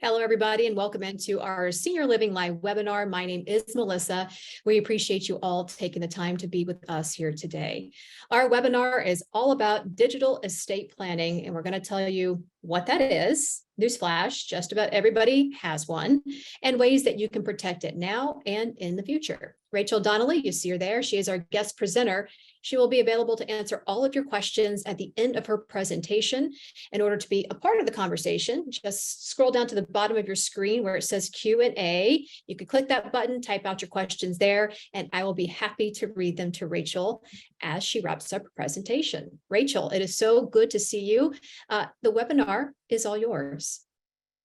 Hello, everybody, and welcome into our Senior Living Live webinar. My name is Melissa. We appreciate you all taking the time to be with us here today. Our webinar is all about digital estate planning, and we're going to tell you what that is. Newsflash, just about everybody has one, and ways that you can protect it now and in the future. Rachel Donnelly, you see her there. She is our guest presenter. She will be available to answer all of your questions at the end of her presentation. In order to be a part of the conversation, just scroll down to the bottom of your screen where it says Q&A. You can click that button, type out your questions there, and I will be happy to read them to Rachel as she wraps up her presentation. Rachel, it is so good to see you. The webinar is all yours.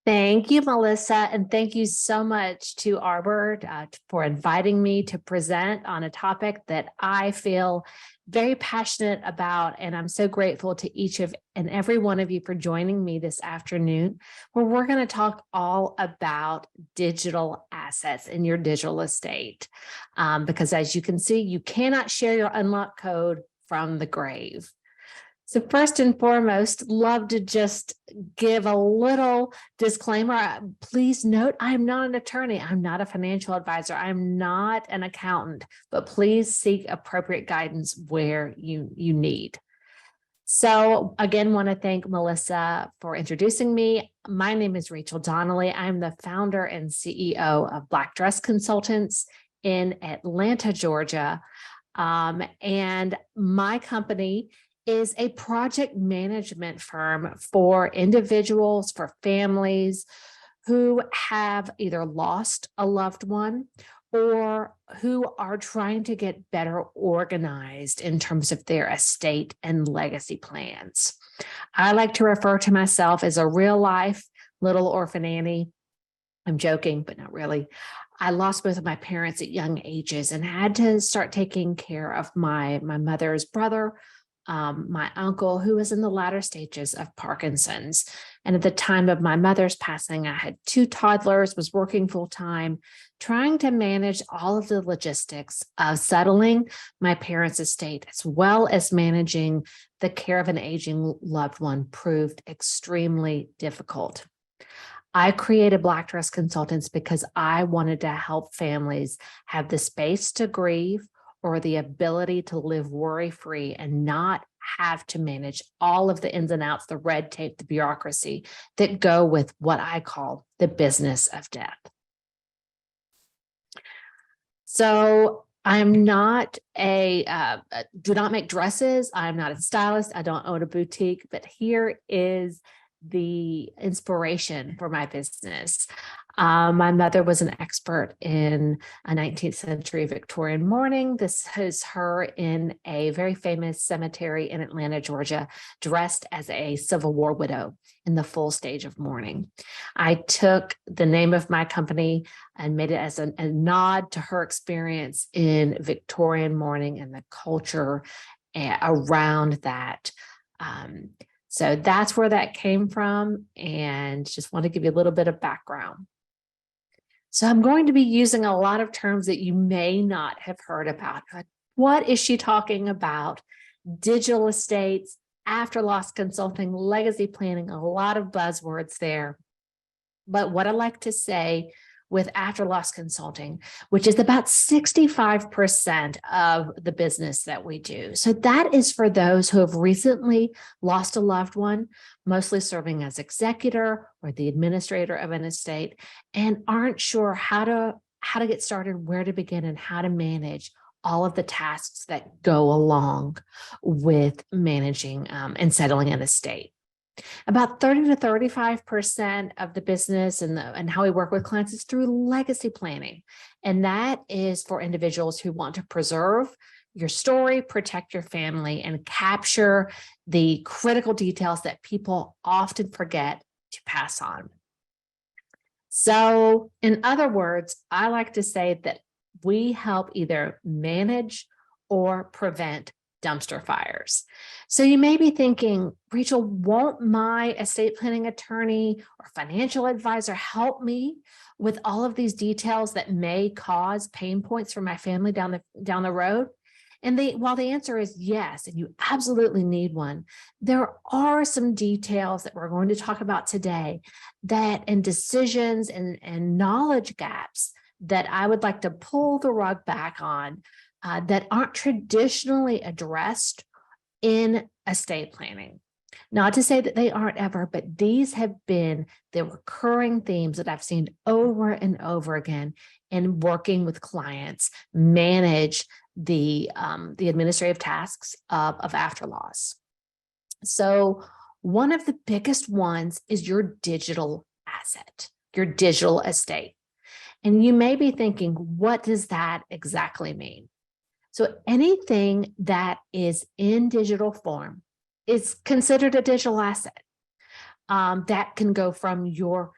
Thank you, Melissa, and thank you so much to Arbor for inviting me to present on a topic that I feel very passionate about, and I'm so grateful to each of and every one of you for joining me this afternoon, where we're going to talk all about digital assets in your digital estate, because as you can see, you cannot share your unlock code from the grave. So first and foremost, love to just give a little disclaimer. Please note, I'm not an attorney. I'm not a financial advisor. I'm not an accountant, but please seek appropriate guidance where you need. So again, want to thank Melissa for introducing me. My name is Rachel Donnelly. I'm the founder and CEO of Black Dress Consultants in Atlanta, Georgia. And my company is a project management firm for individuals, for families who have either lost a loved one or who are trying to get better organized in terms of their estate and legacy plans. I like to refer to myself as a real life little orphan Annie. I'm joking, but not really. I lost both of my parents at young ages and had to start taking care of my mother's brother, my uncle, who was in the latter stages of Parkinson's. And at the time of my mother's passing, I had 2 toddlers, was working full time, trying to manage all of the logistics of settling my parents' estate, as well as managing the care of an aging loved one proved extremely difficult. I created Black Dress Consultants because I wanted to help families have the space to grieve or the ability to live worry-free and not have to manage all of the ins and outs, the red tape, the bureaucracy that go with what I call the business of death. So I'm not do not make dresses. I'm not a stylist. I don't own a boutique, but here is the inspiration for my business. My mother was an expert in a 19th century Victorian mourning. This is her in a very famous cemetery in Atlanta, Georgia, dressed as a Civil War widow in the full stage of mourning. I took the name of my company and made it as a nod to her experience in Victorian mourning and the culture around that. So that's where that came from, and just want to give you a little bit of background. So I'm going to be using a lot of terms that you may not have heard about. What is she talking about? Digital estates, after loss consulting, legacy planning, a lot of buzzwords there. But what I like to say with after loss consulting, which is about 65% of the business that we do. So that is for those who have recently lost a loved one, mostly serving as executor or the administrator of an estate, and aren't sure how to get started, where to begin, and how to manage all of the tasks that go along with managing and settling an estate. About 30 to 35% of the business and how we work with clients is through legacy planning. And that is for individuals who want to preserve your story, protect your family, and capture the critical details that people often forget to pass on. So in other words, I like to say that we help either manage or prevent dumpster fires. So you may be thinking, Rachel, won't my estate planning attorney or financial advisor help me with all of these details that may cause pain points for my family down the road? And while the answer is yes, and you absolutely need one, there are some details that we're going to talk about today and decisions and knowledge gaps that I would like to pull the rug back on that aren't traditionally addressed in estate planning. Not to say that they aren't ever, but these have been the recurring themes that I've seen over and over again in working with clients manage the administrative tasks of after loss. So one of the biggest ones is your digital asset, your digital estate. And you may be thinking, what does that exactly mean? So anything that is in digital form is considered a digital asset. That can go from your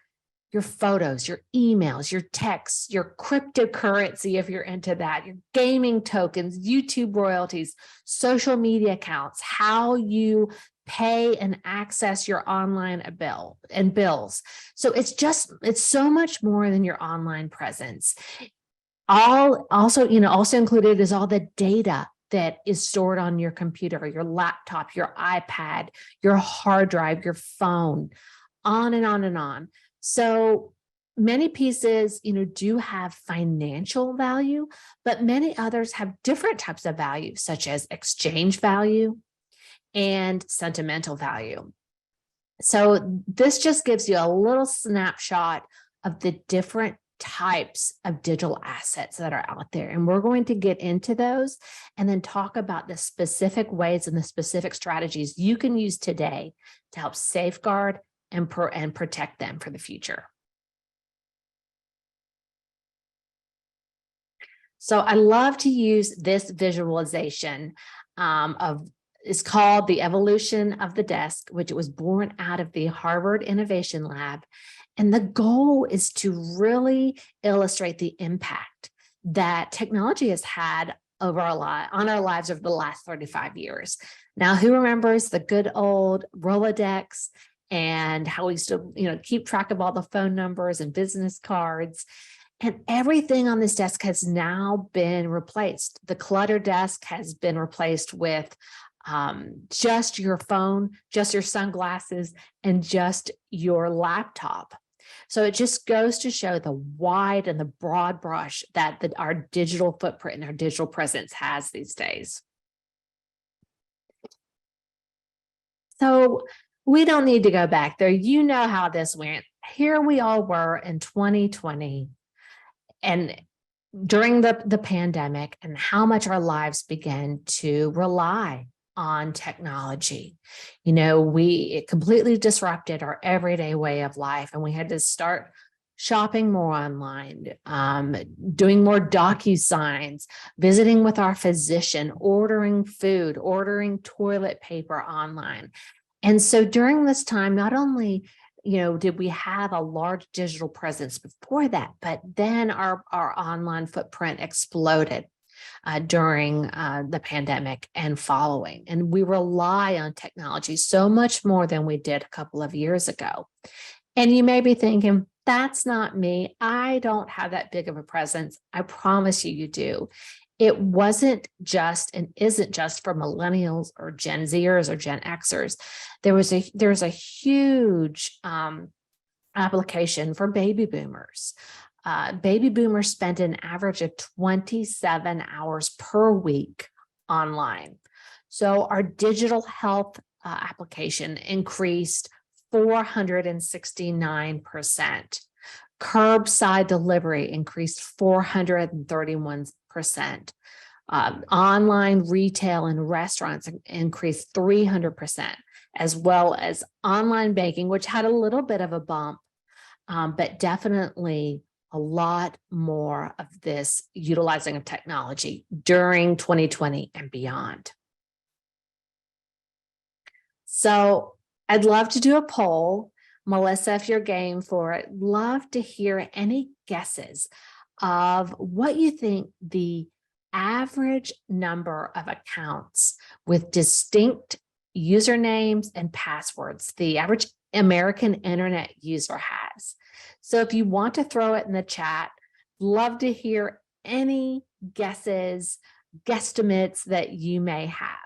photos, your emails, your texts, your cryptocurrency, if you're into that, your gaming tokens, YouTube royalties, social media accounts, how you pay and access your online bill and bills. So it's so much more than your online presence. Also included is all the data that is stored on your computer, your laptop, your iPad, your hard drive, your phone, on and on and on. So many pieces, do have financial value, but many others have different types of value, such as exchange value and sentimental value. So this just gives you a little snapshot of the different types of digital assets that are out there. And we're going to get into those and then talk about the specific ways and the specific strategies you can use today to help safeguard and protect them for the future. So I love to use this visualization it's called The Evolution of the Desk, which was born out of the Harvard Innovation Lab. And the goal is to really illustrate the impact that technology has had on our lives over the last 35 years. Now, who remembers the good old Rolodex and how we used to, keep track of all the phone numbers and business cards? And everything on this desk has now been replaced. The clutter desk has been replaced with just your phone, just your sunglasses, and just your laptop. So it just goes to show the wide and the broad brush that our digital footprint and our digital presence has these days. So we don't need to go back there. You know how this went. Here we all were in 2020 and during the pandemic, and how much our lives began to rely on technology. It completely disrupted our everyday way of life, and we had to start shopping more online, doing more DocuSigns, visiting with our physician, ordering food, ordering toilet paper online. And so during this time, not only did we have a large digital presence before that, but then our online footprint exploded during the pandemic and following. And we rely on technology so much more than we did a couple of years ago. And you may be thinking, that's not me. I don't have that big of a presence. I promise you do. It wasn't just and isn't just for millennials or Gen Zers or Gen Xers. There's a huge application for baby boomers. Baby boomers spend an average of 27 hours per week online. So our digital health application increased 469%. Curbside delivery increased 431%. Online retail and restaurants increased 300%, as well as online banking, which had a little bit of a bump, but definitely a lot more of this utilizing of technology during 2020 and beyond. So I'd love to do a poll. Melissa, if you're game for it, love to hear any guesses of what you think the average number of accounts with distinct usernames and passwords the average American internet user has. So if you want to throw it in the chat, love to hear any guesses guesstimates that you may have?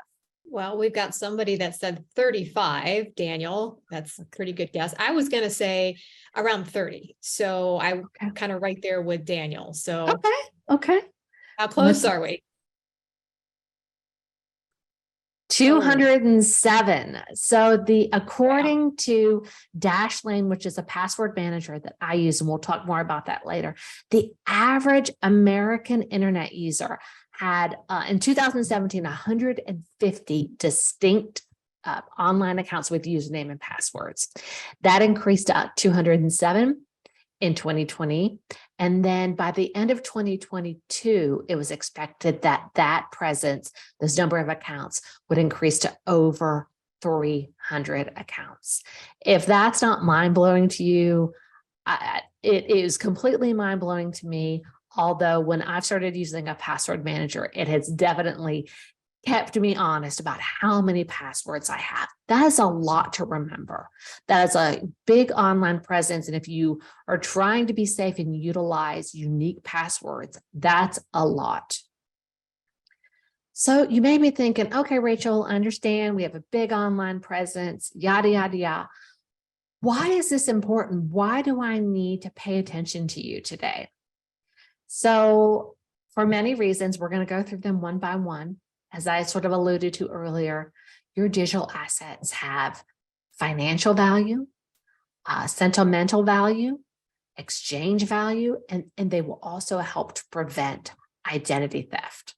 Well, we've got somebody that said 35, Daniel. That's a pretty good guess. I was going to say around 30. So I Okay. kind of right there with Daniel. So Okay. how close are we? 207. So according to Dashlane, which is a password manager that I use, and we'll talk more about that later, the average American internet user had in 2017, 150 distinct online accounts with username and passwords. That increased to 207 in 2020. And then by the end of 2022, it was expected that this number of accounts would increase to over 300 accounts. If that's not mind-blowing to you, it is completely mind-blowing to me. Although when I've started using a password manager, it has definitely kept me honest about how many passwords I have. That is a lot to remember. That is a big online presence. And if you are trying to be safe and utilize unique passwords, that's a lot. So you may be thinking, okay, Rachel, I understand we have a big online presence, yada, yada, yada. Why is this important? Why do I need to pay attention to you today? So for many reasons, we're going to go through them one by one. As I sort of alluded to earlier, your digital assets have financial value, sentimental value, exchange value, and they will also help to prevent identity theft.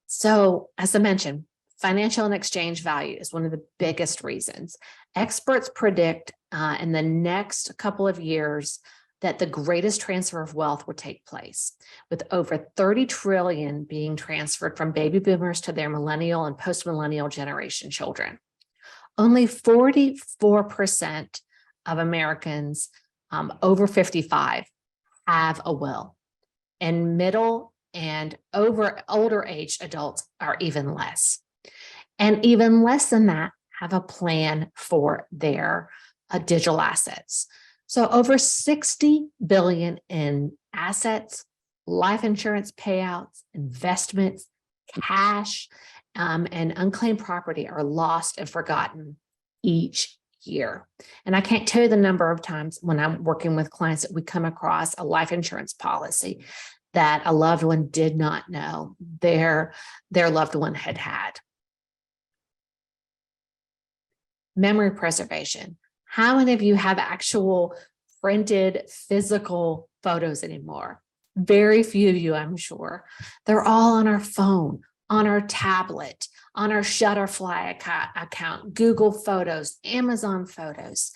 So, as I mentioned, financial and exchange value is one of the biggest reasons. Experts predict in the next couple of years that the greatest transfer of wealth will take place, with over 30 trillion being transferred from baby boomers to their millennial and post-millennial generation children. Only 44% of Americans over 55 have a will, and middle and older age adults are even less. And even less than that have a plan for their digital assets. So over 60 billion in assets, life insurance payouts, investments, cash, and unclaimed property are lost and forgotten each year. And I can't tell you the number of times when I'm working with clients that we come across a life insurance policy that a loved one did not know their loved one had. Memory preservation. How many of you have actual printed physical photos anymore? Very few of you, I'm sure. They're all on our phone, on our tablet, on our Shutterfly account, Google Photos, Amazon Photos.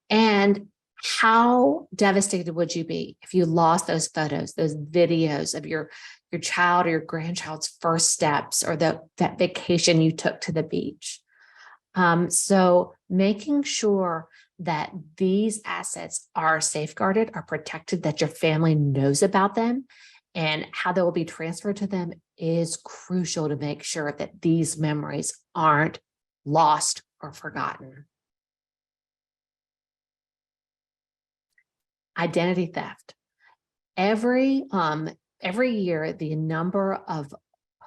And how devastated would you be if you lost those photos, those videos of your child or your grandchild's first steps, or that vacation you took to the beach? So making sure that these assets are safeguarded, are protected, that your family knows about them and how they will be transferred to them is crucial to make sure that these memories aren't lost or forgotten. Identity theft. Every year, the number of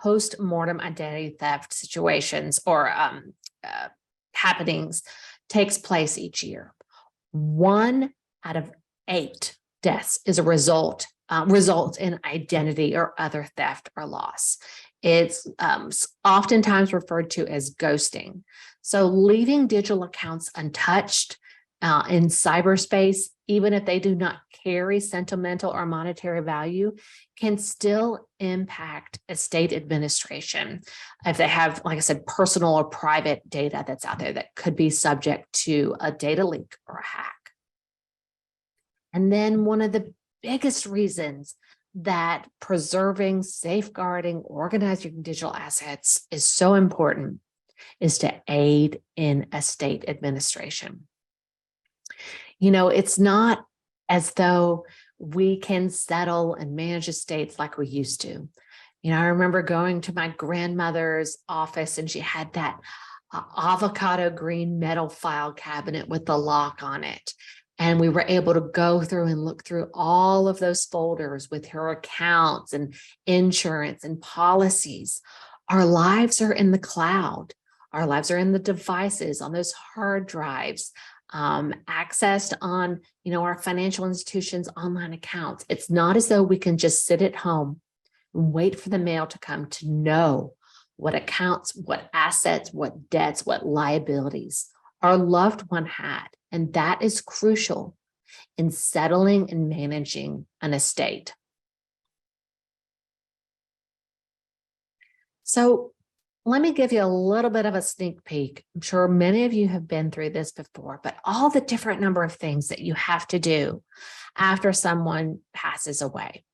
post-mortem identity theft situations or happenings takes place each year. 1 out of 8 deaths is a results in identity or other theft or loss. It's oftentimes referred to as ghosting. So leaving digital accounts untouched in cyberspace, even if they do not carry sentimental or monetary value, can still impact estate administration if they have, like I said, personal or private data that's out there that could be subject to a data leak or a hack. And then one of the biggest reasons that preserving, safeguarding, organizing digital assets is so important is to aid in estate administration. You know, it's not as though we can settle and manage estates like we used to. You know, I remember going to my grandmother's office and she had that avocado green metal file cabinet with the lock on it. And we were able to go through and look through all of those folders with her accounts and insurance and policies. Our lives are in the cloud. Our lives are in the devices, on those hard drives, accessed on, our financial institutions' online accounts. It's not as though we can just sit at home and wait for the mail to come to know what accounts, what assets, what debts, what liabilities our loved one had. And that is crucial in settling and managing an estate. So let me give you a little bit of a sneak peek. I'm sure many of you have been through this before, but all the different number of things that you have to do after someone passes away.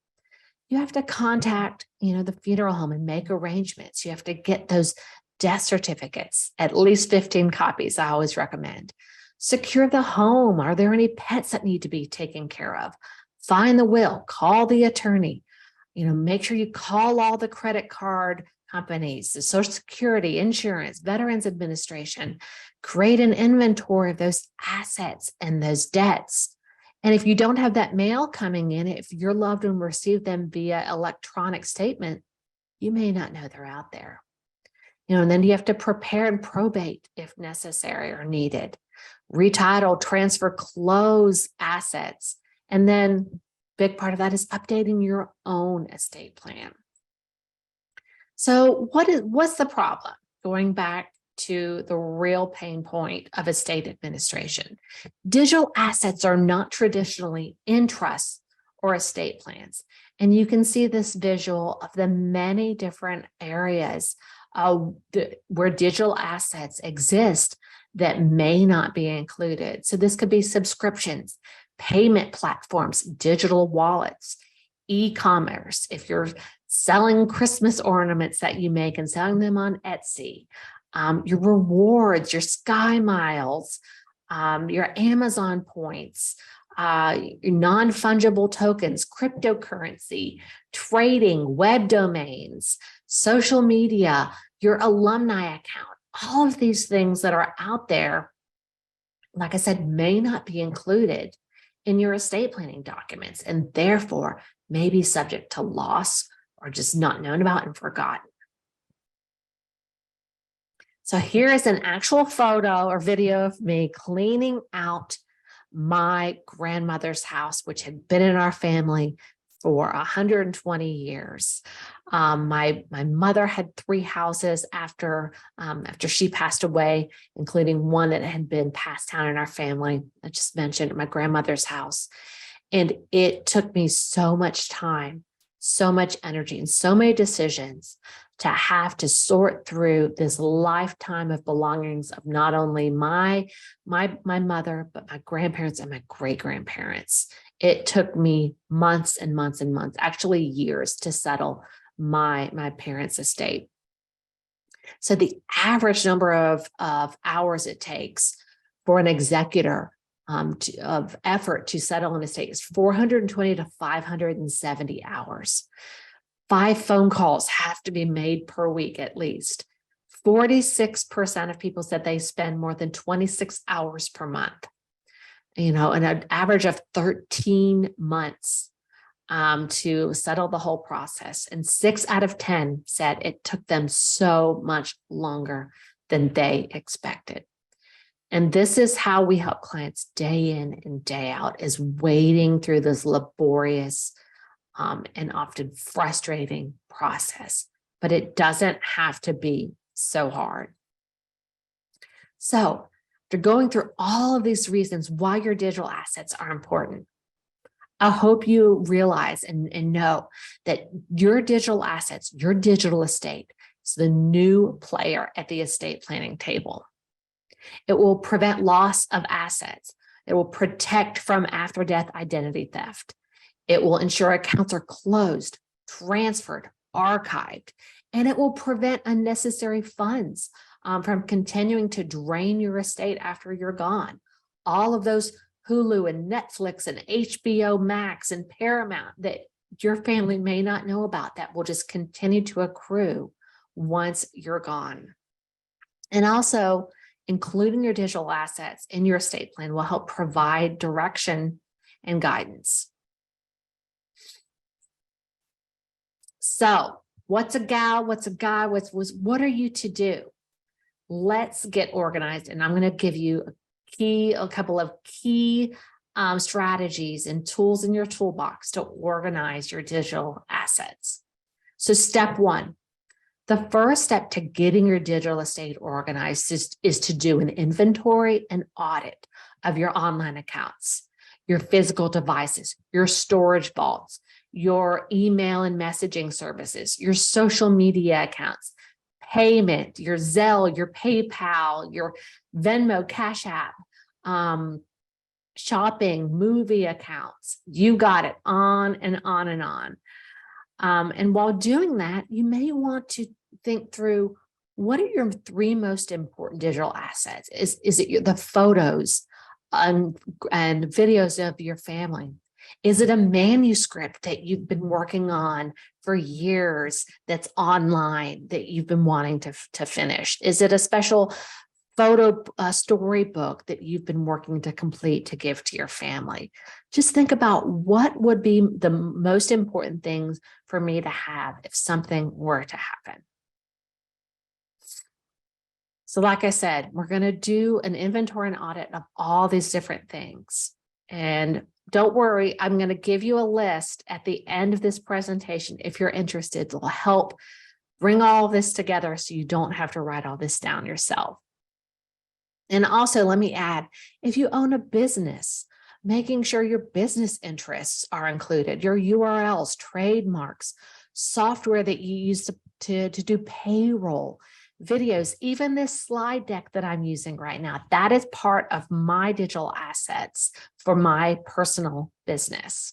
You have to contact, the funeral home and make arrangements. You have to get those death certificates, at least 15 copies, I always recommend. Secure the home. Are there any pets that need to be taken care of? Find the will, call the attorney, make sure you call all the credit card companies, the Social Security, insurance, Veterans Administration, create an inventory of those assets and those debts. And if you don't have that mail coming in, if your loved one received them via electronic statement, you may not know they're out there. And then you have to prepare and probate if necessary or needed. Retitle, transfer, close assets. And then big part of that is updating your own estate plan. So what's the problem? Going back to the real pain point of estate administration. Digital assets are not traditionally in trusts or estate plans. And you can see this visual of the many different areas where digital assets exist that may not be included. So this could be subscriptions, payment platforms, digital wallets, e-commerce. If you're selling Christmas ornaments that you make and selling them on Etsy, your rewards, your Sky Miles, your Amazon points, non-fungible tokens, cryptocurrency, trading, web domains, social media, your alumni account, all of these things that are out there, like I said, may not be included in your estate planning documents and therefore may be subject to loss or just not known about and forgotten. So here is an actual photo or video of me cleaning out my grandmother's house, which had been in our family for 120 years. My mother had 3 houses after she passed away, including one that had been passed down in our family. I just mentioned my grandmother's house. And it took me so much time, so much energy, and so many decisions to have to sort through this lifetime of belongings of not only my mother, but my grandparents and my great-grandparents. It took me months and months and months, actually years, to settle my parents' estate. So the average number of hours it takes for an executor of effort to settle an estate is 420 to 570 hours. 5 phone calls have to be made per week at least. 46% of people said they spend more than 26 hours per month, and an average of 13 months to settle the whole process. And 6 out of 10 said it took them so much longer than they expected. And this is how we help clients day in and day out, is wading through this laborious and often frustrating process, but it doesn't have to be so hard. So after going through all of these reasons why your digital assets are important, I hope you realize and know that your digital assets, your digital estate, is the new player at the estate planning table. It will prevent loss of assets. It will protect from after-death identity theft. It will ensure accounts are closed, transferred, archived, and it will prevent unnecessary funds from continuing to drain your estate after you're gone. All of those Hulu and Netflix and HBO Max and Paramount that your family may not know about that will just continue to accrue once you're gone. And also, including your digital assets in your estate plan, will help provide direction and guidance. So what's a gal? What's a guy? What are you to do? Let's get organized. And I'm going to give you a couple of key strategies and tools in your toolbox to organize your digital assets. So step one, the first step to getting your digital estate organized is to do an inventory and audit of your online accounts, your physical devices, your storage vaults, your email and messaging services, your social media accounts, payment, your Zelle, your PayPal, your Venmo, Cash App, shopping, movie accounts. You got it, on and on and on. And while doing that, you may want to think through, what are your three most important digital assets? Is it the photos and videos of your family? Is it a manuscript that you've been working on for years that's online that you've been wanting to finish? Is it a special photo storybook that you've been working to complete to give to your family? Just think about what would be the most important things for me to have if something were to happen. So like I said, we're going to do an inventory and audit of all these different things. And don't worry, I'm going to give you a list at the end of this presentation. If you're interested, it'll help bring all this together so you don't have to write all this down yourself. And also, let me add, if you own a business, making sure your business interests are included, your URLs, trademarks, software that you use to do payroll, videos, even this slide deck that I'm using right now, that is part of my digital assets for my personal business.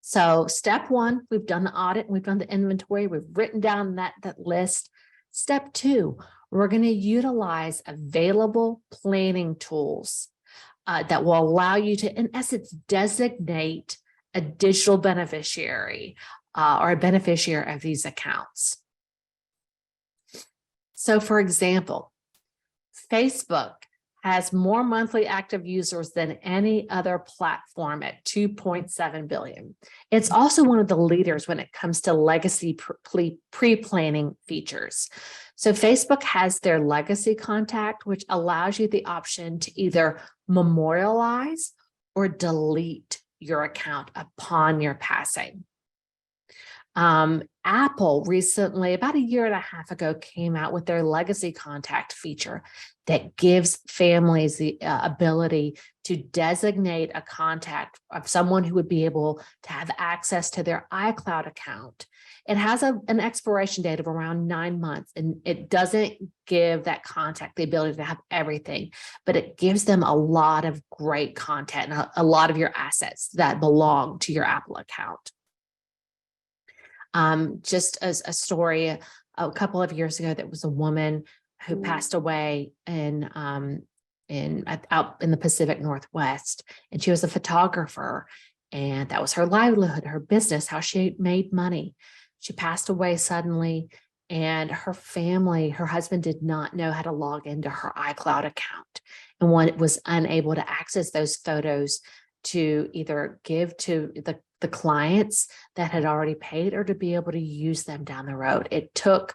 So step one, we've done the audit, we've done the inventory, we've written down that list. Step two, we're going to utilize available planning tools that will allow you to, in essence, designate a digital beneficiary or a beneficiary of these accounts. So for example, Facebook has more monthly active users than any other platform at 2.7 billion. It's also one of the leaders when it comes to legacy pre-planning features. So Facebook has their legacy contact, which allows you the option to either memorialize or delete your account upon your passing. Apple recently, about a year and a half ago, came out with their legacy contact feature that gives families the ability to designate a contact of someone who would be able to have access to their iCloud account. It has an expiration date of around 9 months, and it doesn't give that contact the ability to have everything, but it gives them a lot of great content and a lot of your assets that belong to your Apple account. Just as a story, a couple of years ago, there was a woman who passed away out in the Pacific Northwest, and she was a photographer, and that was her livelihood, her business, how she made money. She passed away suddenly, and her family, her husband did not know how to log into her iCloud account, and was unable to access those photos to either give to the clients that had already paid or to be able to use them down the road. It took,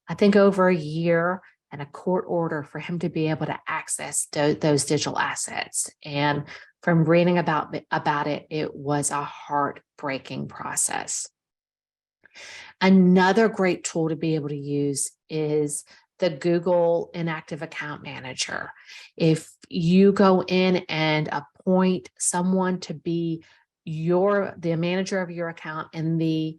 I think, over a year and a court order for him to be able to access those digital assets. And from reading about it, it was a heartbreaking process. Another great tool to be able to use is the Google Inactive Account Manager. If you go in and appoint someone to be the manager of your account and the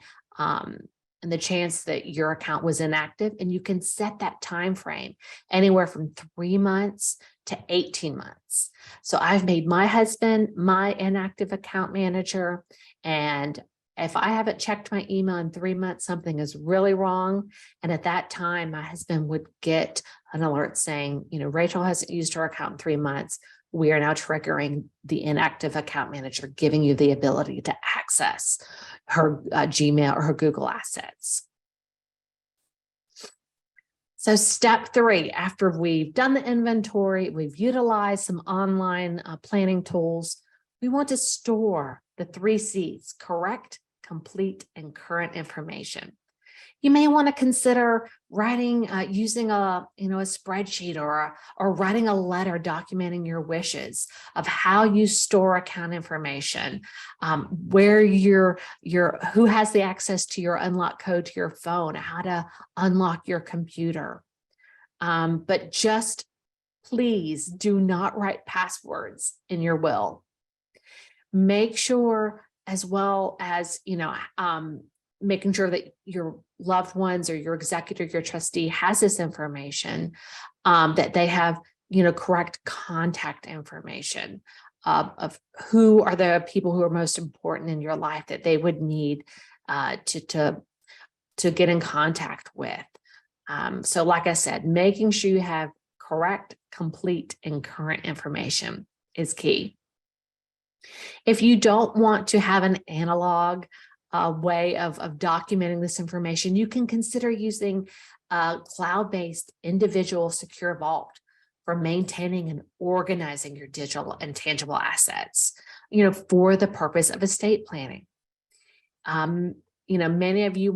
chance that your account was inactive, and you can set that time frame anywhere from 3 months to 18 months. So I've made my husband my inactive account manager, and if I haven't checked my email in 3 months, something is really wrong. And at that time, my husband would get an alert saying, Rachel hasn't used her account in 3 months. We are now triggering the inactive account manager, giving you the ability to access her Gmail or her Google assets. So step 3, after we've done the inventory, we've utilized some online planning tools, we want to store the 3 C's: correct, complete, and current information. You may want to consider writing, using a spreadsheet or writing a letter documenting your wishes of how you store account information, where who has the access to your unlock code to your phone, how to unlock your computer. But just please do not write passwords in your will. Make sure, as well as, making sure that your loved ones or your executor, your trustee has this information, that they have, correct contact information of who are the people who are most important in your life that they would need to get in contact with. So like I said, making sure you have correct, complete, and current information is key. If you don't want to have an analog way of documenting this information, you can consider using a cloud-based individual secure vault for maintaining and organizing your digital and tangible assets, for the purpose of estate planning. Many of you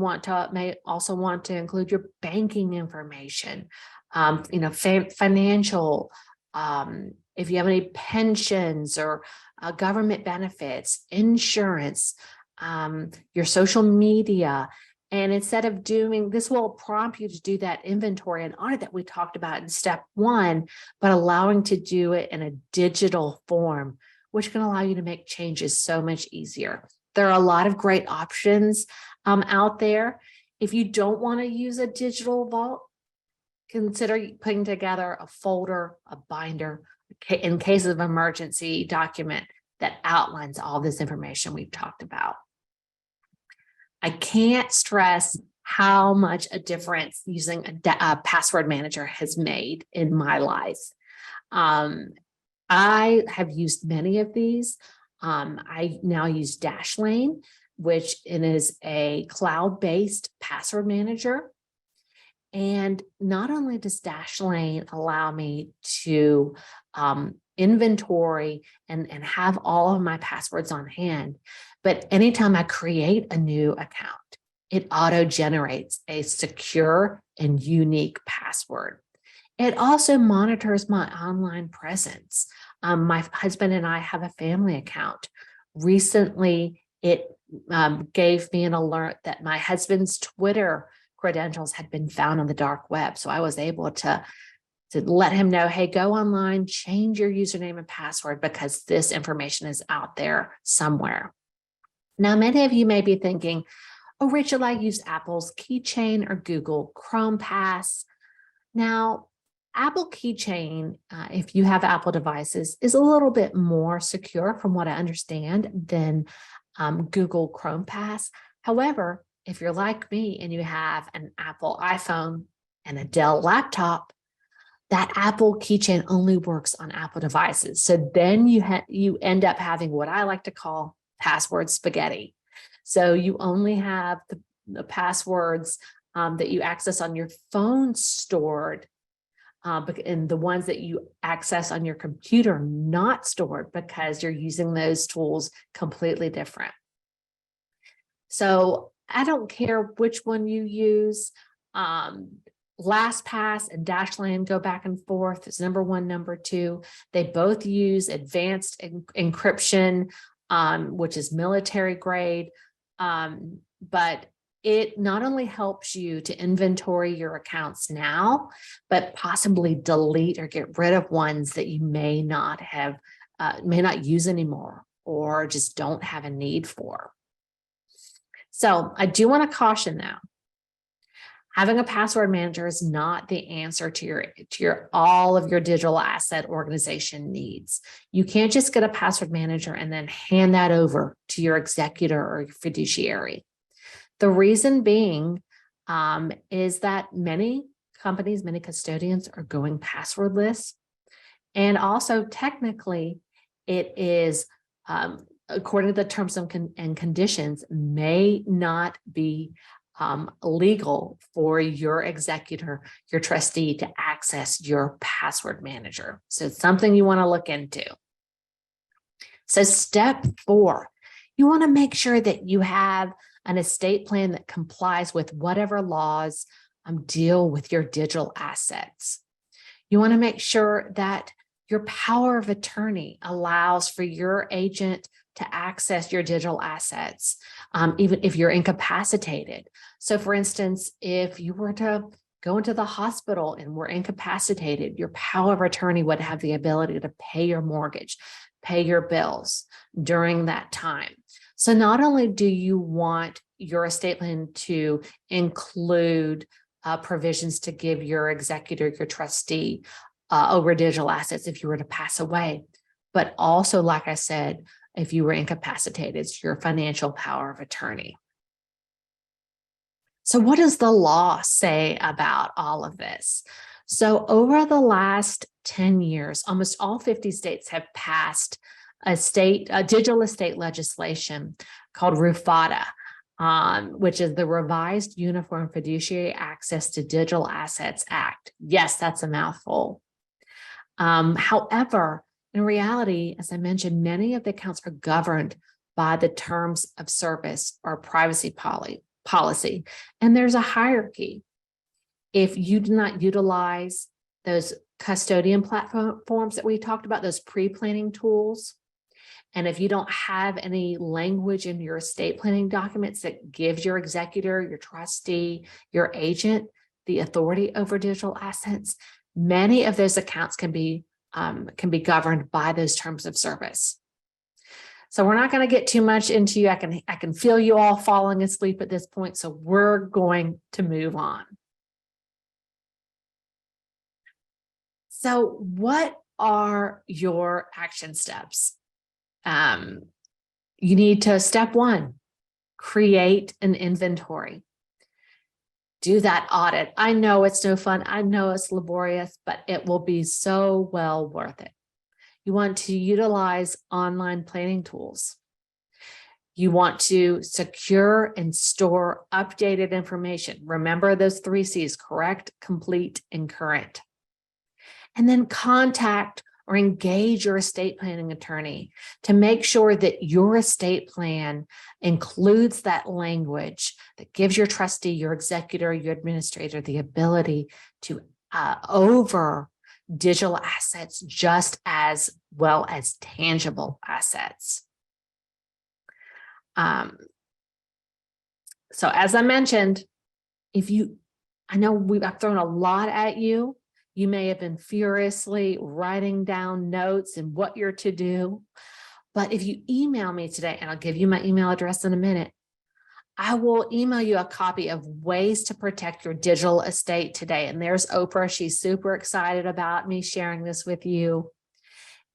may also want to include your banking information, financial, if you have any pensions or government benefits, insurance, your social media. And instead of this will prompt you to do that inventory and audit that we talked about in step 1, but allowing to do it in a digital form, which can allow you to make changes so much easier. There are a lot of great options out there. If you don't want to use a digital vault, consider putting together a folder, a binder, in case of emergency document that outlines all this information we've talked about. I can't stress how much a difference using a password manager has made in my life. I have used many of these. I now use Dashlane, which is a cloud-based password manager. And not only does Dashlane allow me to inventory and have all of my passwords on hand, but anytime I create a new account, it auto-generates a secure and unique password. It also monitors my online presence. My husband and I have a family account. Recently, it gave me an alert that my husband's Twitter credentials had been found on the dark web. So I was able to let him know, hey, go online, change your username and password because this information is out there somewhere. Now, many of you may be thinking, oh, Rachel, I use Apple's Keychain or Google Chrome Pass. Now, Apple Keychain, if you have Apple devices, is a little bit more secure from what I understand than Google Chrome Pass. However, if you're like me and you have an Apple iPhone and a Dell laptop, that Apple Keychain only works on Apple devices. So then you end up having what I like to call password spaghetti. So you only have the passwords that you access on your phone stored, and the ones that you access on your computer not stored because you're using those tools completely different. So I don't care which one you use. LastPass and Dashlane go back and forth. It's number 1, number 2. They both use advanced encryption, which is military grade. But it not only helps you to inventory your accounts now, but possibly delete or get rid of ones that you may not use anymore or just don't have a need for. So I do want to caution now, having a password manager is not the answer to your all of your digital asset organization needs. You can't just get a password manager and then hand that over to your executor or your fiduciary. The reason being is that many companies, many custodians are going passwordless. And also technically it is, according to the terms and conditions, may not be legal for your executor, your trustee, to access your password manager. So it's something you want to look into. So step 4, you want to make sure that you have an estate plan that complies with whatever laws deal with your digital assets. You want to make sure that your power of attorney allows for your agent to access your digital assets, even if you're incapacitated. So for instance, if you were to go into the hospital and were incapacitated, your power of attorney would have the ability to pay your mortgage, pay your bills during that time. So not only do you want your estate plan to include provisions to give your executor, your trustee, over digital assets if you were to pass away, but also, like I said, if you were incapacitated, it's your financial power of attorney. So what does the law say about all of this? So over the last 10 years, almost all 50 states have passed a digital estate legislation called RUFADA, which is the Revised Uniform Fiduciary Access to Digital Assets Act. Yes, that's a mouthful. However, in reality, as I mentioned, many of the accounts are governed by the terms of service or privacy policy, and there's a hierarchy. If you do not utilize those custodian platforms that we talked about, those pre-planning tools, and if you don't have any language in your estate planning documents that gives your executor, your trustee, your agent the authority over digital assets, many of those accounts can be governed by those terms of service. So we're not going to get too much into you. I can feel you all falling asleep at this point, so we're going to move on. So what are your action steps? You need to, step 1, create an inventory. Do that audit. I know it's no fun. I know it's laborious, but it will be so well worth it. You want to utilize online planning tools. You want to secure and store updated information. Remember those 3 C's: correct, complete, and current. And then contact or engage your estate planning attorney to make sure that your estate plan includes that language that gives your trustee, your executor, your administrator the ability to over digital assets just as well as tangible assets. So as I mentioned, I know I've thrown a lot at you. You may have been furiously writing down notes and what you're to do. But if you email me today, and I'll give you my email address in a minute, I will email you a copy of ways to protect your digital estate today. And there's Oprah. She's super excited about me sharing this with you.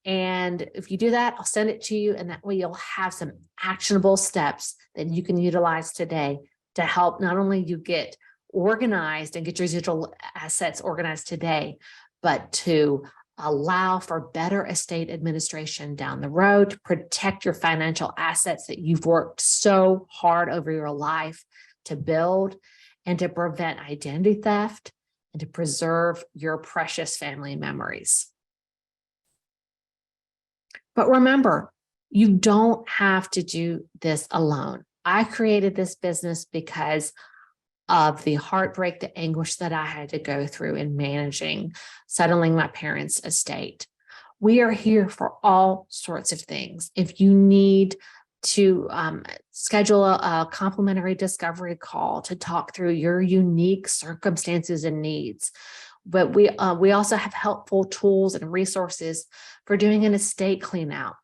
And if you do that, I'll send it to you. And that way you'll have some actionable steps that you can utilize today to help not only you get organized and get your digital assets organized today, but to allow for better estate administration down the road, to protect your financial assets that you've worked so hard over your life to build, and to prevent identity theft, and to preserve your precious family memories. But remember, you don't have to do this alone. I created this business because of the heartbreak, the anguish that I had to go through in settling my parents' estate. We are here for all sorts of things. If you need to schedule a complimentary discovery call to talk through your unique circumstances and needs, but we also have helpful tools and resources for doing an estate clean out,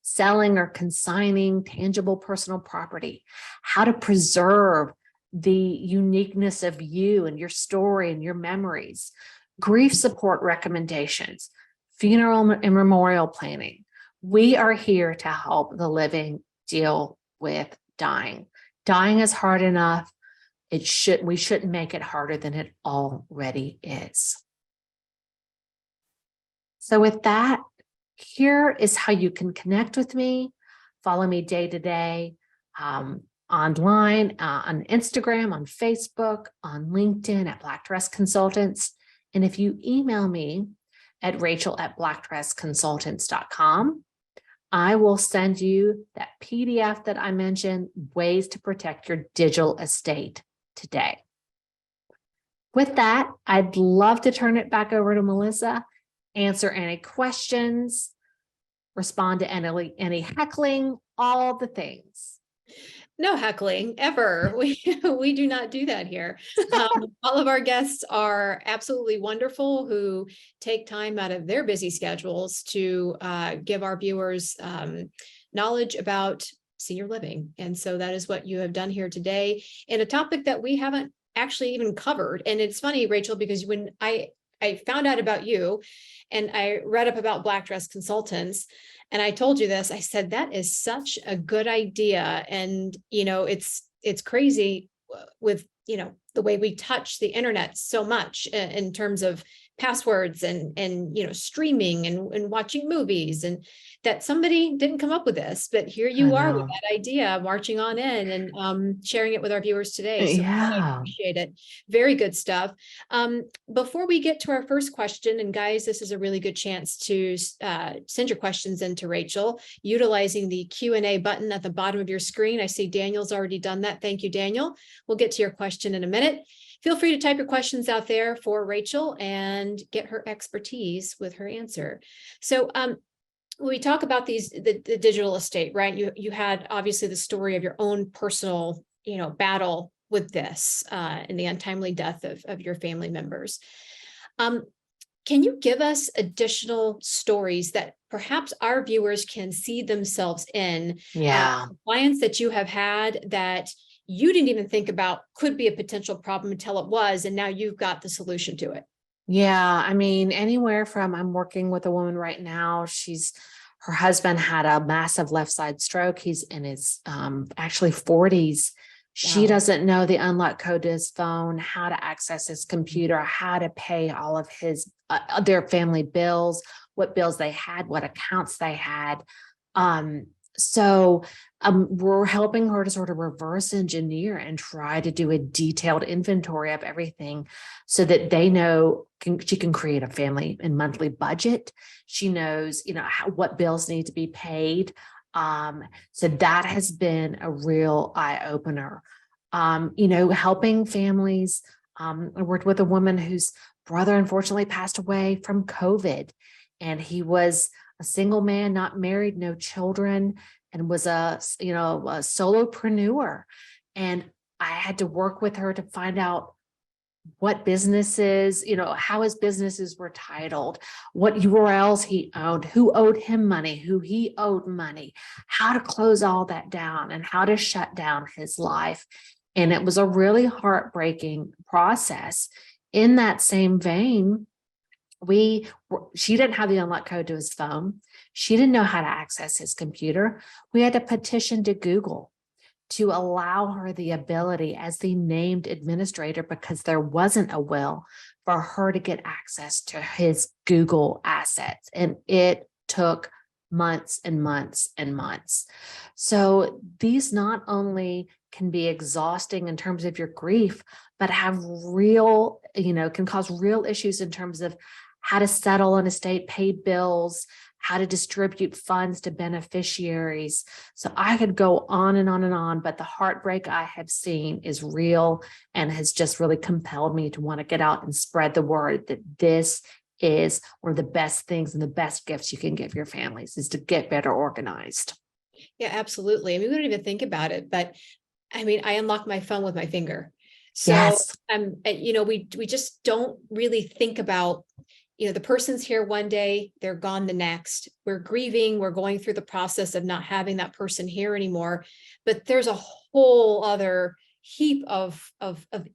selling or consigning tangible personal property, how to preserve the uniqueness of you and your story and your memories, grief support recommendations, funeral and memorial planning. We are here to help the living deal with dying. Dying is hard enough. We shouldn't make it harder than it already is. So with that, here is how you can connect with me, follow me day to day. online, on Instagram, on Facebook, on LinkedIn at Black Dress Consultants. And if you email me at rachel@blackdressconsultants.com, I will send you that PDF that I mentioned, ways to protect your digital estate today. With that, I'd love to turn it back over to Melissa, answer any questions, respond to any heckling, all the things. No heckling ever. We do not do that here. All of our guests are absolutely wonderful who take time out of their busy schedules to give our viewers knowledge about senior living. And so that is what you have done here today in a topic that we haven't actually even covered. And it's funny, Rachel, because when I found out about you and I read up about Black Dress Consultants, and I told you this, I said, that is such a good idea. And, it's crazy with, the way we touch the internet so much in terms of passwords and streaming and watching movies, and that somebody didn't come up with this, but here you are with that idea, marching on in and sharing it with our viewers today. So I appreciate it. Very good stuff. Before we get to our first question, and guys, this is a really good chance to send your questions in to Rachel, utilizing the Q&A button at the bottom of your screen. I see Daniel's already done that. Thank you, Daniel. We'll get to your question in a minute. Feel free to type your questions out there for Rachel and get her expertise with her answer. So when we talk about the digital estate, right? You had obviously the story of your own personal, battle with this and the untimely death of your family members. Can you give us additional stories that perhaps our viewers can see themselves in? Clients that you have had that you didn't even think about could be a potential problem until it was, and now you've got the solution to it. Yeah, I mean, anywhere from, I'm working with a woman right now. Her husband had a massive left side stroke. He's in his actually 40s. She doesn't know the unlock code to his phone, how to access his computer, how to pay all of their family bills, what bills they had, what accounts they had. So we're helping her to sort of reverse engineer and try to do a detailed inventory of everything so that they know she can create a family and monthly budget. She knows, what bills need to be paid. So that has been a real eye opener. Helping families. I worked with a woman whose brother unfortunately passed away from COVID, and he was a single man, not married, no children, and was a solopreneur. And I had to work with her to find out what businesses, how his businesses were titled, what URLs he owned, who owed him money, who he owed money, how to close all that down and how to shut down his life. And it was a really heartbreaking process. In that same vein, she didn't have the unlock code to his phone. She didn't know how to access his computer. We had to petition to Google to allow her the ability as the named administrator, because there wasn't a will, for her to get access to his Google assets. And it took months and months and months. So these not only can be exhausting in terms of your grief, but have real, can cause real issues in terms of how to settle an estate, pay bills, how to distribute funds to beneficiaries. So I could go on and on and on, but the heartbreak I have seen is real and has just really compelled me to want to get out and spread the word that this is one of the best things and the best gifts you can give your families, is to get better organized. Yeah, absolutely. I mean, we don't even think about it, but I mean, I unlock my phone with my finger. So, Yes. We just don't really think about, the person's here one day, they're gone the next. We're grieving, we're going through the process of not having that person here anymore. But there's a whole other heap of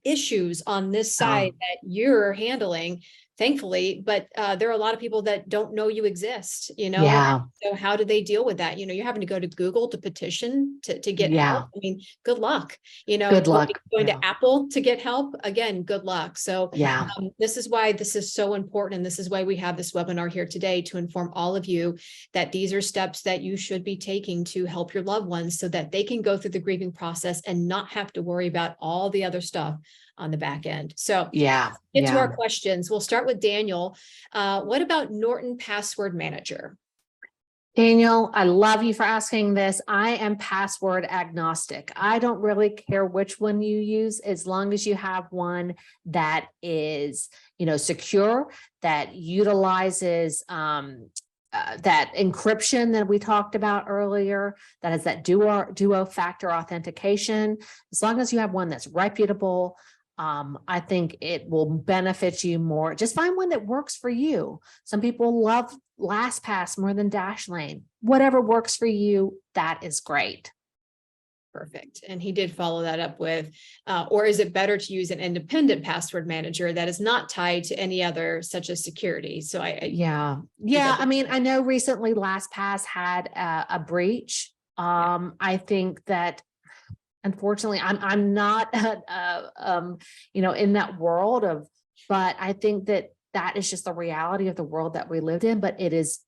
issues on this side that you're handling thankfully, but there are a lot of people that don't know you exist, Yeah. so how do they deal with that? You're having to go to Google to petition to get Yeah. help. I mean, good luck, Good luck. going Yeah. to Apple to get help. Again, good luck. So Yeah. this is why this is so important. And this is why we have this webinar here today, to inform all of you that these are steps that you should be taking to help your loved ones so that they can go through the grieving process and not have to worry about all the other stuff on the back end. So Yeah. get to Yeah. our questions. We'll start with Daniel. What about Norton Password Manager? Daniel, I love you for asking this. I am password agnostic. I don't really care which one you use, as long as you have one that is, secure, that utilizes that encryption that we talked about earlier, that is that duo factor authentication. As long as you have one that's reputable, I think it will benefit you more. Just find one that works for you. Some people love LastPass more than Dashlane. Whatever works for you, that is great. Perfect. And he did follow that up with, or is it better to use an independent password manager that is not tied to any other, such as security? So Yeah. I mean, I know recently LastPass had a breach. I think that, unfortunately, I'm not, in that world of, but I think that is just the reality of the world that we lived in. But it is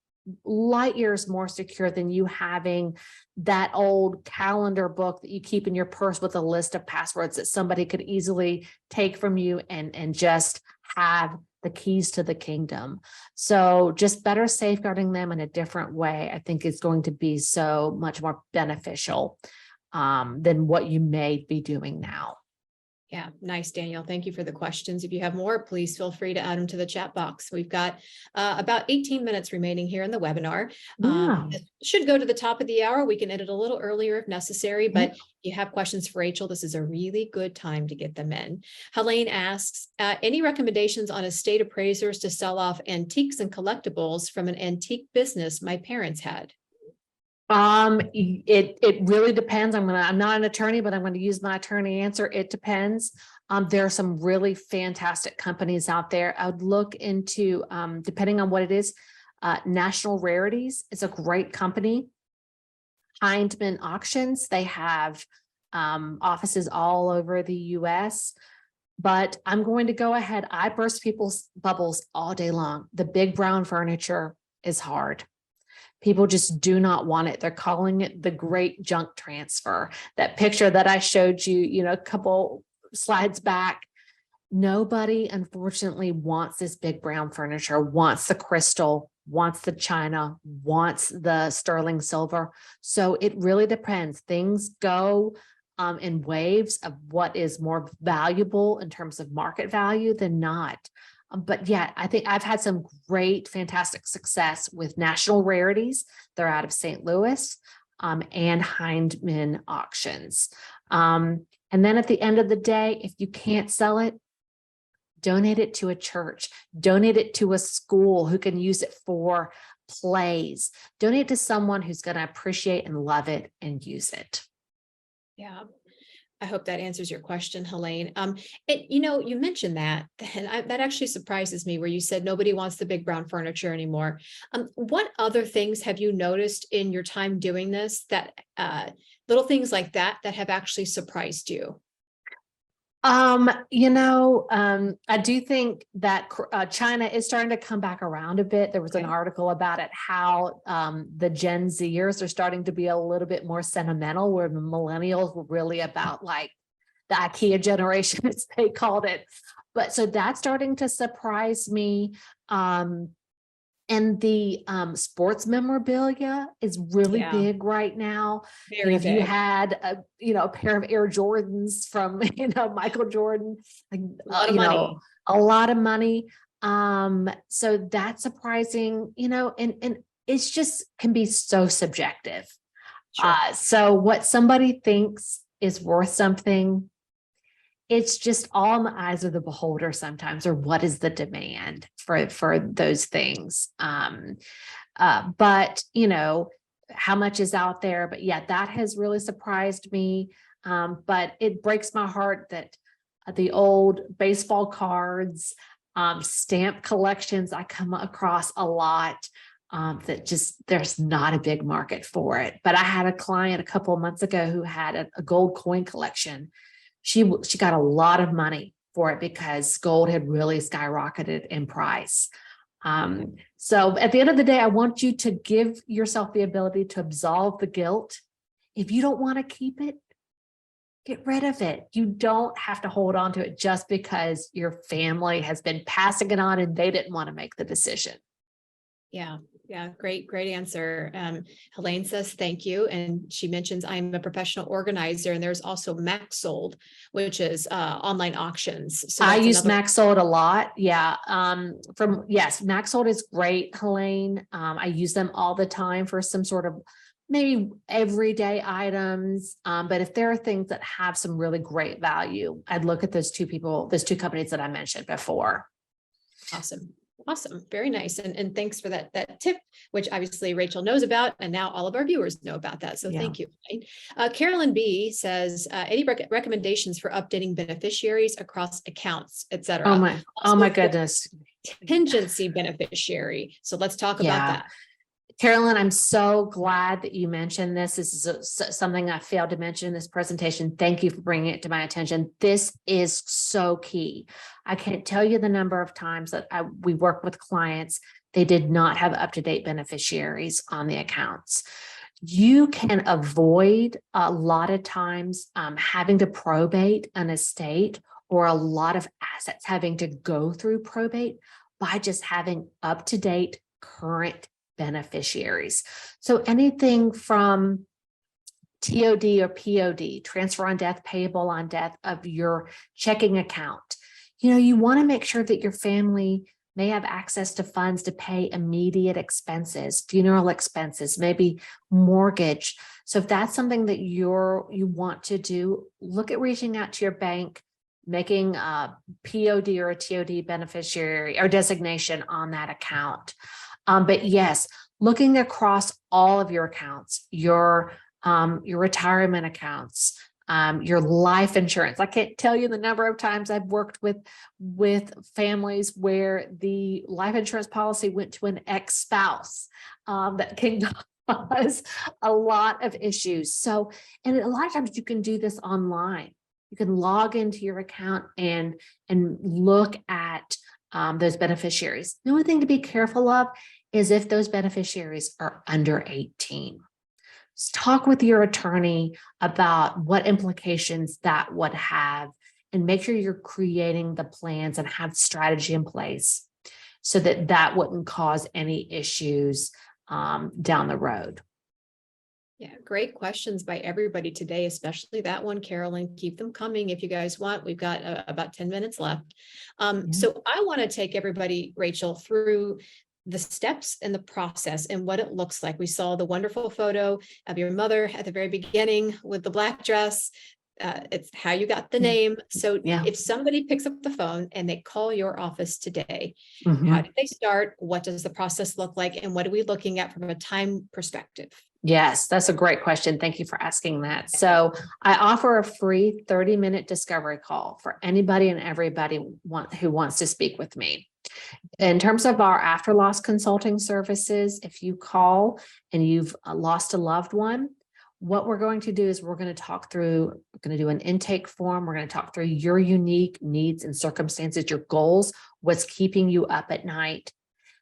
light years more secure than you having that old calendar book that you keep in your purse with a list of passwords that somebody could easily take from you and just have the keys to the kingdom. So just better safeguarding them in a different way, I think, is going to be so much more beneficial than what you may be doing now. Yeah, nice, Daniel. Thank you for the questions. If you have more, please feel free to add them to the chat box. We've got about 18 minutes remaining here in the webinar. It should go to the top of the hour. We can edit a little earlier if necessary, but if you have questions for Rachel, this is a really good time to get them in. Helene asks, any recommendations on estate appraisers to sell off antiques and collectibles from an antique business my parents had? It really depends. I'm not an attorney, but I'm going to use my attorney answer. It depends. There are some really fantastic companies out there. I would look into, depending on what it is, National Rarities is a great company. Hindman Auctions, they have offices all over the US. But I'm going to go ahead. I burst people's bubbles all day long. The big brown furniture is hard. People just do not want it. They're calling it the great junk transfer. That picture that I showed you, a couple slides back, nobody, unfortunately, wants this big brown furniture, wants the crystal, wants the china, wants the sterling silver. So it really depends. Things go in waves of what is more valuable in terms of market value than not. But yeah, I think I've had some great, fantastic success with National Rarities. They're out of St. Louis, and Hindman Auctions. And then at the end of the day, if you can't sell it, donate it to a church, donate it to a school who can use it for plays, donate to someone who's going to appreciate and love it and use it. Yeah. I hope that answers your question, Helene. You mentioned that, and that actually surprises me, where you said nobody wants the big brown furniture anymore. What other things have you noticed in your time doing this, that little things like that have actually surprised you? I do think that China is starting to come back around a bit. There was an article about it, how the Gen Zers are starting to be a little bit more sentimental, where the millennials were really about like the IKEA generation, as they called it. But so that's starting to surprise me. And the sports memorabilia is really big right now. If you had a pair of Air Jordans from Michael Jordan, like, a lot of money. So that's surprising, and it's just can be so subjective. Sure. So what somebody thinks is worth something, it's just all in the eyes of the beholder sometimes, or what is the demand for those things. But how much is out there? But yeah, that has really surprised me. But it breaks my heart that the old baseball cards, Stamp collections, I come across a lot. That just, there's not a big market for it. But I had a client a couple of months ago who had a gold coin collection. She got a lot of money for it because gold had really skyrocketed in price. So at the end of the day, I want you to give yourself the ability to absolve the guilt. If you don't want to keep it, get rid of it. You don't have to hold on to it just because your family has been passing it on and they didn't want to make the decision. Yeah, great answer. Helene says thank you, and she mentions I'm a professional organizer, and there's also MaxSold, which is online auctions. So I use MaxSold a lot. Yeah. Yes, MaxSold is great, Helene. I use them all the time for some sort of maybe everyday items. But if there are things that have some really great value, I'd look at those two companies that I mentioned before. Awesome. Very nice. And thanks for that tip, which obviously Rachel knows about, and now all of our viewers know about that. So thank you. Carolyn B says, any recommendations for updating beneficiaries across accounts, etc. Oh my goodness. Contingency beneficiary. So let's talk about that. Carolyn, I'm so glad that you mentioned this. This is something I failed to mention in this presentation. Thank you for bringing it to my attention. This is so key. I can't tell you the number of times that we work with clients. They did not have up-to-date beneficiaries on the accounts. You can avoid a lot of times having to probate an estate or a lot of assets having to go through probate by just having up-to-date current beneficiaries. So anything from TOD or POD, transfer on death, payable on death, of your checking account. You want to make sure that your family may have access to funds to pay immediate expenses, funeral expenses, maybe mortgage. So if that's something that you want to do, look at reaching out to your bank, making a POD or a TOD beneficiary or designation on that account. But yes, looking across all of your accounts, your retirement accounts, your life insurance. I can't tell you the number of times I've worked with families where the life insurance policy went to an ex-spouse that can cause a lot of issues. So, and a lot of times you can do this online. You can log into your account and look at those beneficiaries. The only thing to be careful of is if those beneficiaries are under 18. Talk with your attorney about what implications that would have, and make sure you're creating the plans and have strategy in place so that wouldn't cause any issues down the road. Yeah, great questions by everybody today, especially that one, Carolyn. Keep them coming if you guys want. We've got about 10 minutes left. So I want to take everybody, Rachel, through the steps and the process and what it looks like. We saw the wonderful photo of your mother at the very beginning with the black dress. It's how you got the name. So if somebody picks up the phone and they call your office today, how did they start? What does the process look like? And what are we looking at from a time perspective? Yes, that's a great question. Thank you for asking that. So I offer a free 30-minute discovery call for anybody and everybody who wants to speak with me. In terms of our after loss consulting services, if you call and you've lost a loved one, what we're going to do is we're going to do an intake form. We're going to talk through your unique needs and circumstances, your goals, what's keeping you up at night.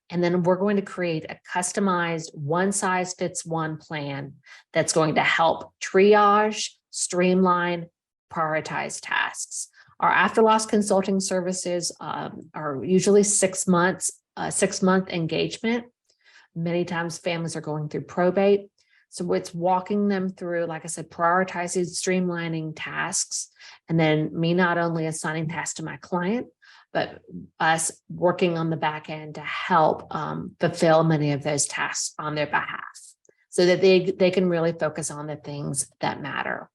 And then we're going to create a customized one-size-fits-one plan that's going to help triage, streamline, prioritize tasks. Our after loss consulting services are usually 6 months, 6-month engagement. Many times families are going through probate. So it's walking them through, like I said, prioritizing, streamlining tasks, and then me not only assigning tasks to my client, but us working on the back end to help fulfill many of those tasks on their behalf so that they can really focus on the things that matter.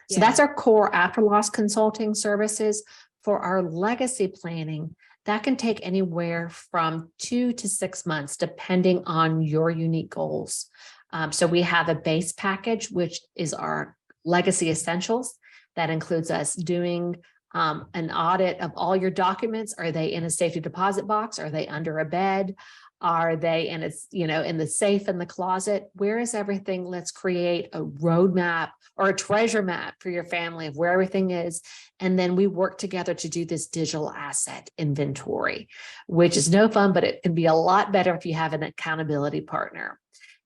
So that's our core after loss consulting services. For our legacy planning, that can take anywhere from 2 to 6 months, depending on your unique goals. So we have a base package, which is our legacy essentials. That includes us doing an audit of all your documents. Are they in a safety deposit box? Are they under a bed? Are they in in the safe in the closet? Where is everything? Let's create a roadmap or a treasure map for your family of where everything is. And then we work together to do this digital asset inventory, which is no fun, but it can be a lot better if you have an accountability partner.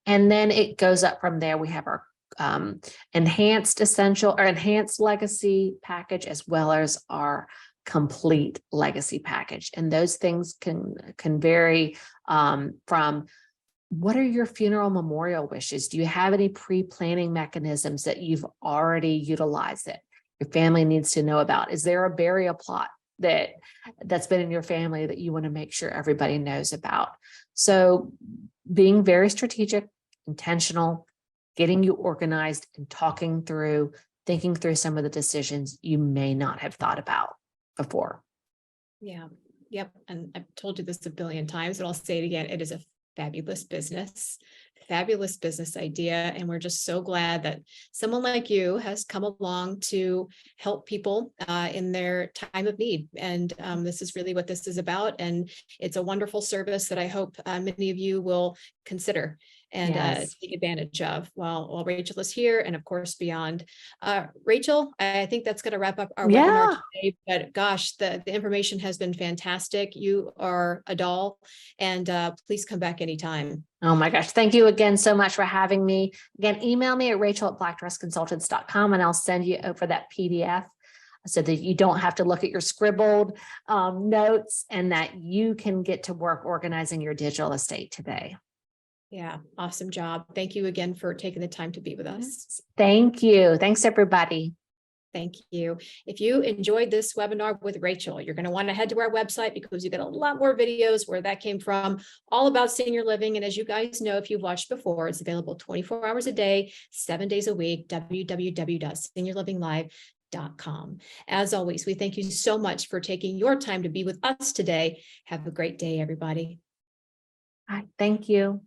And then it goes up from there. We have our enhanced essential or enhanced legacy package, as well as our complete legacy package. And those things can vary from what are your funeral memorial wishes? Do you have any pre-planning mechanisms that you've already utilized that your family needs to know about? Is there a burial plot that's been in your family that you want to make sure everybody knows about? So being very strategic, intentional, getting you organized and thinking through some of the decisions you may not have thought about before. Yeah. Yep. And I've told you this a billion times, but I'll say it again. It is a fabulous business idea. And we're just so glad that someone like you has come along to help people in their time of need. And this is really what this is about. And it's a wonderful service that I hope many of you will consider and Yes. take advantage of while Rachel is here and of course beyond. Rachel, I think that's going to wrap up our webinar today, but gosh, the information has been fantastic. You are a doll, and please come back anytime. Oh my gosh. Thank you again so much for having me. Again, email me at rachel@blackdressconsultants.com and I'll send you over that PDF so that you don't have to look at your scribbled notes and that you can get to work organizing your digital estate today. Yeah, awesome job. Thank you again for taking the time to be with us. Thank you. Thanks, everybody. Thank you. If you enjoyed this webinar with Rachel, you're going to want to head to our website because you get a lot more videos where that came from, all about senior living. And as you guys know, if you've watched before, it's available 24 hours a day, 7 days a week, www.seniorlivinglive.com. As always, we thank you so much for taking your time to be with us today. Have a great day, everybody. All right, thank you.